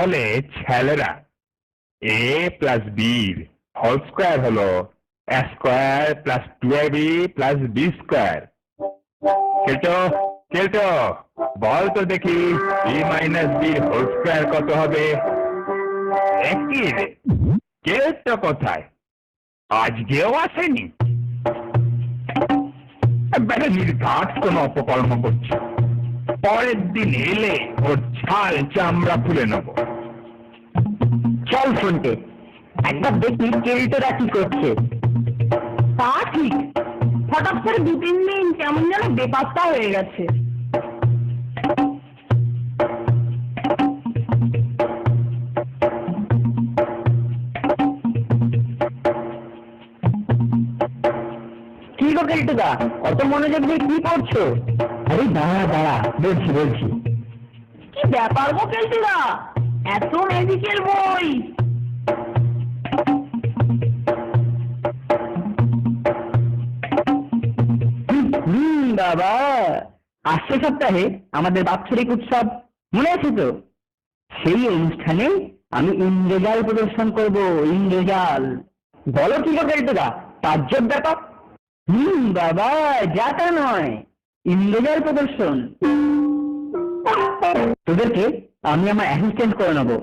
তাহলে ছেলেরা A plus বির হোল স্কোয়ার হলো A square plus 2ab plus B square. কেটো কেটো বল তো দেখি A minus B whole square কত হবে? একই রে, কেটো কোথায়? আজকেও আসেনি। বেটা নির্ঘাত কোন অপকর্ম করছে। পরের দিন এলে ওর ছাল চামড়া খুলে নেব। চল ফোনটে, একবার দেখি কেল্টোরা কি করছে। তা ঠিক, হঠাৎ করে 2-3 দিন কেমন যেন বেপাত্তা হয়ে গেছে। কি গো কেল্টোদা, অত মনোযোগ দিয়ে কি করছো? আরে দাঁড়া দাঁড়া, বলছি। কি ব্যাপার গো কেলটুদা, এত ম্যাজিকের বই? বাবা, আসছে সপ্তাহে আমাদের বাৎসরিক উৎসব, মনে আছে তো? সেই অনুষ্ঠানে আমি ইন্দ্রজাল প্রদর্শন করব। ইন্দ্রজাল বলো কি গো কেল্টোদা, তাজ্জব ব্যাপার। বাবা, যা তা নয়, ইন্দ্রজাল প্রদর্শন। তোদেরকে আমি আমার অ্যাসিস্ট্যান্ট করে নেবো।